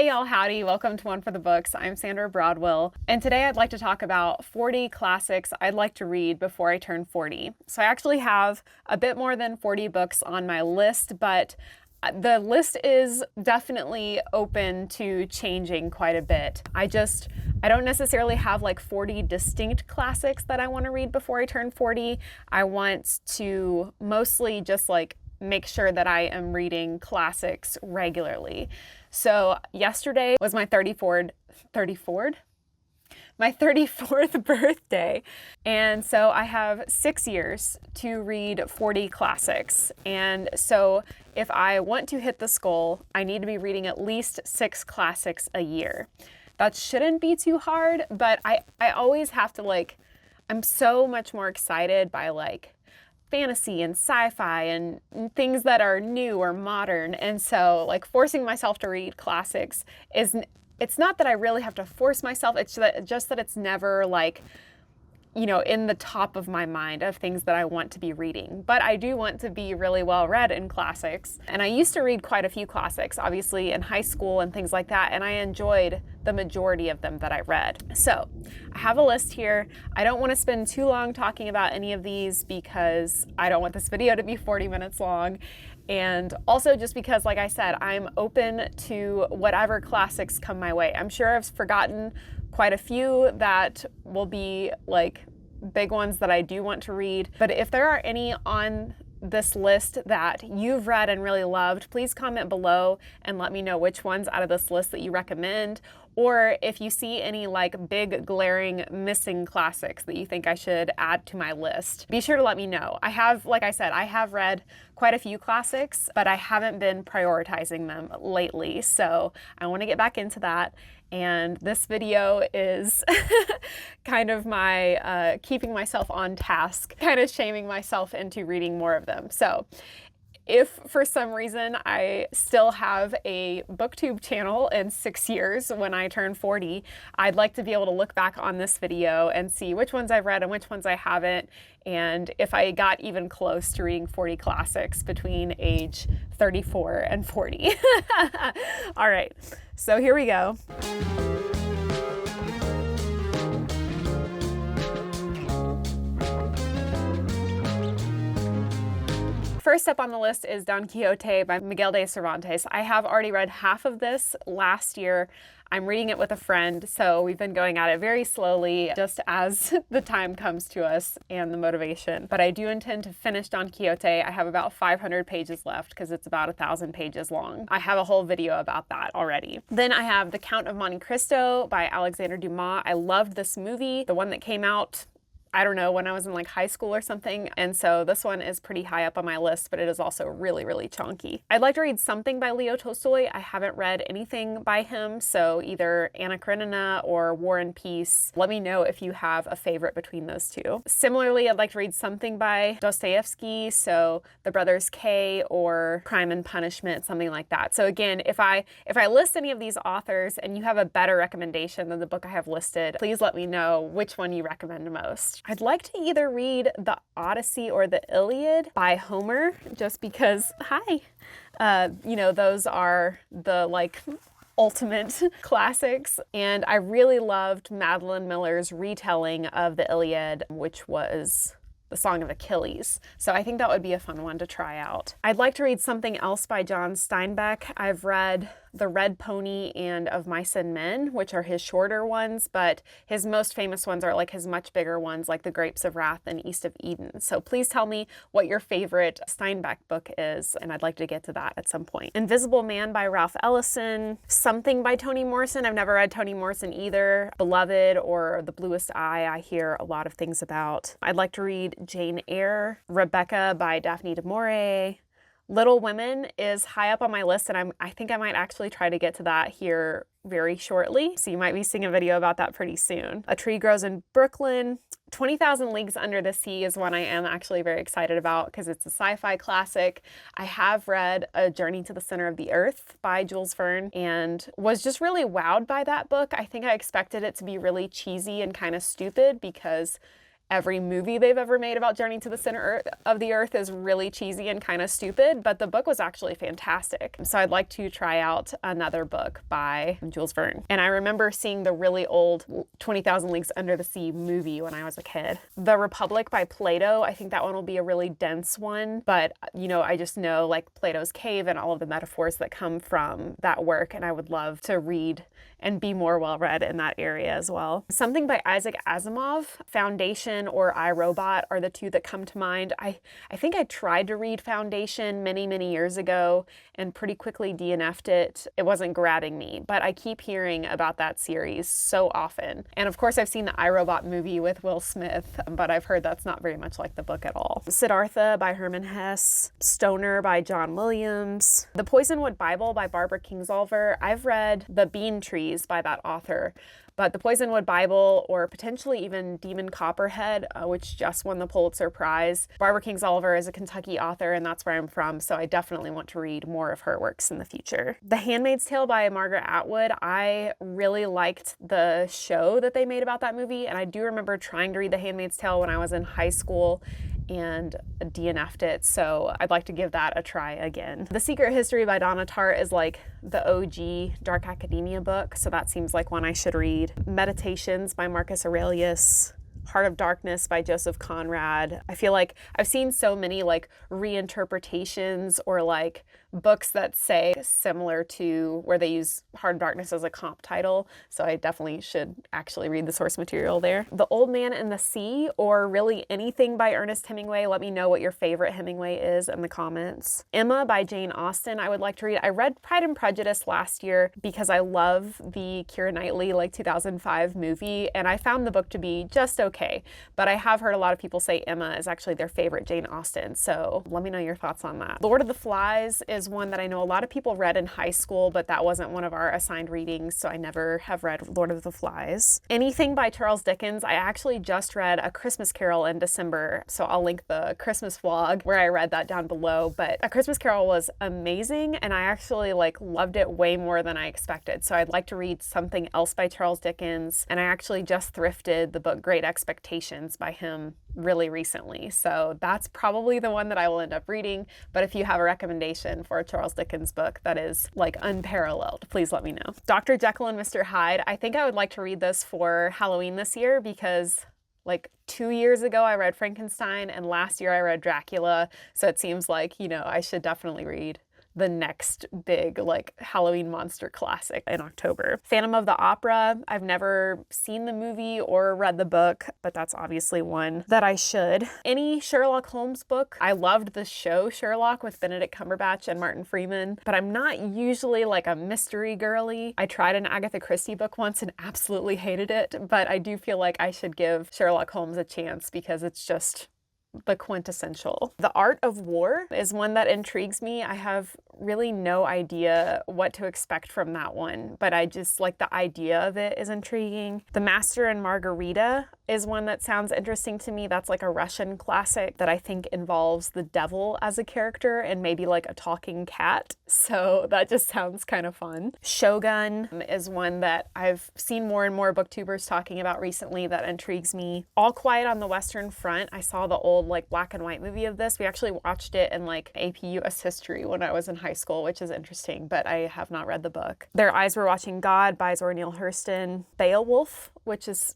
Hey y'all, howdy, welcome to One for the Books. I'm Sandra Broadwell, and today I'd like to talk about 40 classics I'd like to read before I turn 40. So I actually have a bit more than 40 books on my list, but the list is definitely open to changing quite a bit. I don't necessarily have like 40 distinct classics that I want to read before I turn 40. I want to mostly just like make sure that I am reading classics regularly. So yesterday was my 34th birthday. And so I have 6 years to read 40 classics. And so if I want to hit this goal, I need to be reading at least 6 classics a year. That shouldn't be too hard, but I always have to I'm so much more excited by fantasy and sci-fi and things that are new or modern. And so forcing myself to read classics it's not that I really have to force myself, it's just that it's never in the top of my mind of things that I want to be reading. But I do want to be really well read in classics. And I used to read quite a few classics, obviously in high school and things like that, and I enjoyed the majority of them that I read. So I have a list here. I don't want to spend too long talking about any of these because I don't want this video to be 40 minutes long. And also just because, like I said, I'm open to whatever classics come my way. I'm sure I've forgotten quite a few that will be big ones that I do want to read. But if there are any on this list that you've read and really loved, please comment below and let me know which ones out of this list that you recommend. Or if you see any big glaring missing classics that you think I should add to my list, be sure to let me know. I have, like I said, I have read quite a few classics, but I haven't been prioritizing them lately. So I want to get back into that. And this video is kind of my keeping myself on task, kind of shaming myself into reading more of them. So if for some reason I still have a booktube channel in 6 years when I turn 40, I'd like to be able to look back on this video and see which ones I've read and which ones I haven't, and if I got even close to reading 40 classics between age 34 and 40. All right, so here we go. First up on the list is Don Quixote by Miguel de Cervantes. I have already read half of this last year. I'm reading it with a friend, so we've been going at it very slowly, just as the time comes to us and the motivation. But I do intend to finish Don Quixote. I have about 500 pages left because it's about 1,000 pages long. I have a whole video about that already. Then I have The Count of Monte Cristo by Alexander Dumas. I loved this movie, the one that came out, I don't know, when I was in high school or something. And so this one is pretty high up on my list, but it is also really, really chunky. I'd like to read something by Leo Tolstoy. I haven't read anything by him, so either Anna Karenina or War and Peace. Let me know if you have a favorite between those two. Similarly, I'd like to read something by Dostoevsky, so The Brothers K or Crime and Punishment, something like that. So again, if I list any of these authors and you have a better recommendation than the book I have listed, please let me know which one you recommend most. I'd like to either read the Odyssey or the Iliad by Homer, just because, those are the ultimate classics. And I really loved Madeline Miller's retelling of the Iliad, which was the Song of Achilles. So I think that would be a fun one to try out. I'd like to read something else by John Steinbeck. I've read The Red Pony and Of Mice and Men, which are his shorter ones, but his most famous ones are his much bigger ones, like The Grapes of Wrath and East of Eden. So please tell me what your favorite Steinbeck book is, and I'd like to get to that at some point. Invisible Man by Ralph Ellison, something by Toni Morrison. I've never read Toni Morrison either. Beloved or The Bluest Eye, I hear a lot of things about. I'd like to read Jane Eyre. Rebecca by Daphne du Maurier. Little Women is high up on my list, and I think I might actually try to get to that here very shortly. So you might be seeing a video about that pretty soon. A Tree Grows in Brooklyn. 20,000 Leagues Under the Sea is one I am actually very excited about because it's a sci-fi classic. I have read A Journey to the Center of the Earth by Jules Verne and was just really wowed by that book. I think I expected it to be really cheesy and kind of stupid because every movie they've ever made about Journey to the Center of the Earth is really cheesy and kind of stupid, but the book was actually fantastic. So I'd like to try out another book by Jules Verne. And I remember seeing the really old 20,000 Leagues Under the Sea movie when I was a kid. The Republic by Plato, I think that one will be a really dense one, but I just know like Plato's cave and all of the metaphors that come from that work, and I would love to read and be more well-read in that area as well. Something by Isaac Asimov, Foundation or I, Robot are the two that come to mind. I think I tried to read Foundation many, many years ago and pretty quickly DNF'd it. It wasn't grabbing me, but I keep hearing about that series so often. And of course I've seen the I, Robot movie with Will Smith, but I've heard that's not very much like the book at all. Siddhartha by Herman Hesse, Stoner by John Williams, The Poisonwood Bible by Barbara Kingsolver. I've read The Bean Trees by that author, but The Poisonwood Bible, or potentially even Demon Copperhead, which just won the Pulitzer Prize. Barbara Kingsolver is a Kentucky author, and that's where I'm from, so I definitely want to read more of her works in the future. The Handmaid's Tale by Margaret Atwood, I really liked the show that they made about that movie, and I do remember trying to read The Handmaid's Tale when I was in high school and DNF'd it, so I'd like to give that a try again. The Secret History by Donna Tartt is like the OG dark academia book, so that seems like one I should read. Meditations by Marcus Aurelius, Heart of Darkness by Joseph Conrad. I feel like I've seen so many like reinterpretations or like books that say similar to where they use Heart of Darkness as a comp title, so I definitely should actually read the source material there. The Old Man and the Sea, or really anything by Ernest Hemingway. Let me know what your favorite Hemingway is in the comments. Emma by Jane Austen, I would like to read. I read Pride and Prejudice last year because I love the Keira Knightley 2005 movie, and I found the book to be just okay, but I have heard a lot of people say Emma is actually their favorite Jane Austen, so let me know your thoughts on that. Lord of the Flies is one that I know a lot of people read in high school, but that wasn't one of our assigned readings, so I never have read Lord of the Flies. Anything by Charles Dickens, I actually just read A Christmas Carol in December, so I'll link the Christmas vlog where I read that down below, but A Christmas Carol was amazing, and I actually loved it way more than I expected, so I'd like to read something else by Charles Dickens, and I actually just thrifted the book Great Expectations by him really recently, so that's probably the one that I will end up reading. But if you have a recommendation for a Charles Dickens book that is unparalleled, please let me know. Dr. Jekyll and Mr. Hyde, I think I would like to read this for Halloween this year because 2 years ago I read Frankenstein and last year I read Dracula, so it seems like, I should definitely read the next big Halloween monster classic in October. Phantom of the Opera, I've never seen the movie or read the book, but that's obviously one that I should. Any Sherlock Holmes book. I loved the show Sherlock with Benedict Cumberbatch and Martin Freeman, but I'm not usually a mystery girly. I tried an Agatha Christie book once and absolutely hated it, but I do feel like I should give Sherlock Holmes a chance because it's just the quintessential. The Art of War is one that intrigues me. I have really no idea what to expect from that one, but I just the idea of it is intriguing. The Master and Margarita is one that sounds interesting to me. That's a Russian classic that I think involves the devil as a character and maybe a talking cat. So that just sounds kind of fun. Shogun is one that I've seen more and more booktubers talking about recently that intrigues me. All Quiet on the Western Front. I saw the old black and white movie of this. We actually watched it in AP US history when I was in high school, which is interesting, but I have not read the book. Their Eyes Were Watching God by Zora Neale Hurston. Beowulf, which is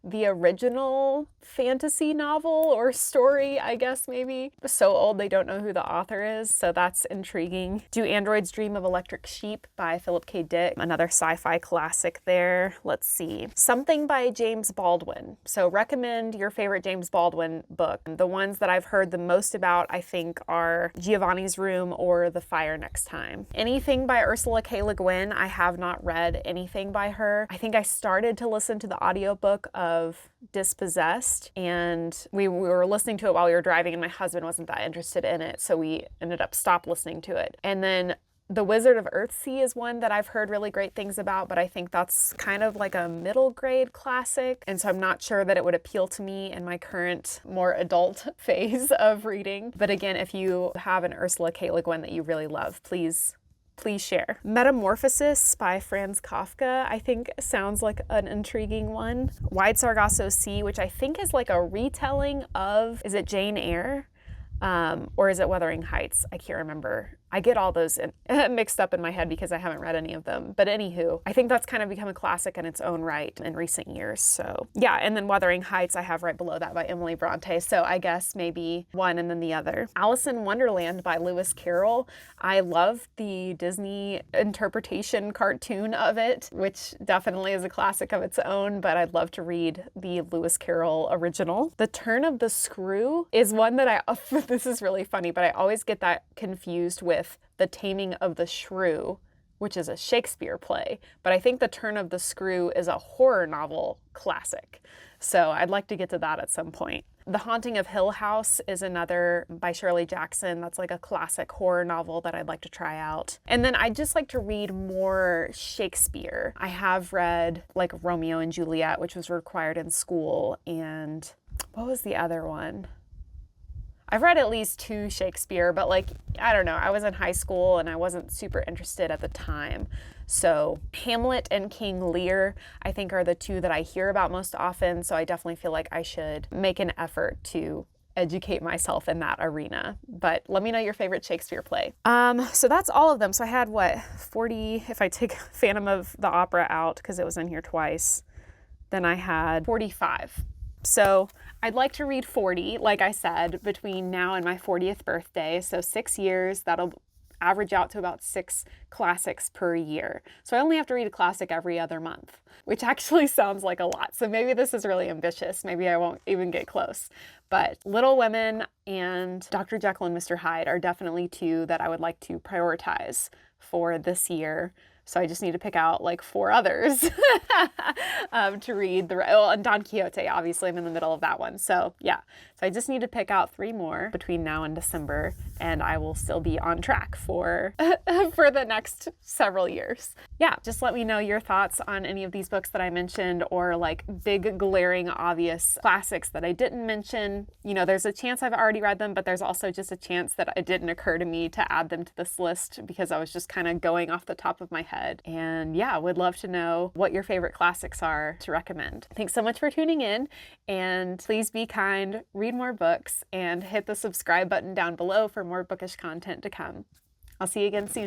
the original fantasy novel or story, I guess maybe. So old they don't know who the author is, so that's intriguing. Do Androids Dream of Electric Sheep by Philip K. Dick, another sci-fi classic there. Let's see. Something by James Baldwin. So recommend your favorite James Baldwin book. The ones that I've heard the most about, I think, are Giovanni's Room or The Fire Next Time. Anything by Ursula K. Le Guin. I have not read anything by her. I think I started to listen to the audiobook of Dispossessed, and we were listening to it while we were driving, and my husband wasn't that interested in it, so we ended up stopped listening to it. And then The Wizard of Earthsea is one that I've heard really great things about, but I think that's kind of a middle grade classic, and so I'm not sure that it would appeal to me in my current, more adult phase of reading. But again, if you have an Ursula K. Le Guin that you really love, please please share. Metamorphosis by Franz Kafka, I think sounds like an intriguing one. Wide Sargasso Sea, which I think is like a retelling of, is it Jane Eyre? Or is it Wuthering Heights? I can't remember. I get all those mixed up in my head because I haven't read any of them. But anywho, I think that's kind of become a classic in its own right in recent years. So yeah, and then Wuthering Heights I have right below that by Emily Bronte. So I guess maybe one and then the other. Allison Wonderland by Lewis Carroll. I love the Disney interpretation cartoon of it, which definitely is a classic of its own, but I'd love to read the Lewis Carroll original. The Turn of the Screw is one that this is really funny, but I always get that confused with The Taming of the Shrew, which is a Shakespeare play, but I think The Turn of the Screw is a horror novel classic. So I'd like to get to that at some point. The Haunting of Hill House is another by Shirley Jackson. That's like a classic horror novel that I'd like to try out. And then I'd just like to read more Shakespeare. I have read like Romeo and Juliet, which was required in school, and what was the other one? I've read at least 2 Shakespeare, but like, I don't know, I was in high school and I wasn't super interested at the time. So Hamlet and King Lear, I think, are the 2 that I hear about most often. So I definitely feel like I should make an effort to educate myself in that arena. But let me know your favorite Shakespeare play. So that's all of them. So I had 40, if I take Phantom of the Opera out because it was in here twice, then I had 45. So I'd like to read 40, like I said, between now and my 40th birthday. So 6 years, that'll average out to about 6 classics per year. So I only have to read a classic every other month, which actually sounds like a lot. So maybe this is really ambitious. Maybe I won't even get close. But Little Women and Dr. Jekyll and Mr. Hyde are definitely 2 that I would like to prioritize for this year. So I just need to pick out like 4 others to read. And Don Quixote, obviously I'm in the middle of that one. So yeah, so I just need to pick out 3 more between now and December, and I will still be on track for the next several years. Yeah, just let me know your thoughts on any of these books that I mentioned, or like big glaring obvious classics that I didn't mention. You know, there's a chance I've already read them, but there's also just a chance that it didn't occur to me to add them to this list because I was just kind of going off the top of my head. And yeah, would love to know what your favorite classics are to recommend. Thanks so much for tuning in, and please be kind, read more books, and hit the subscribe button down below for more bookish content to come. I'll see you again soon.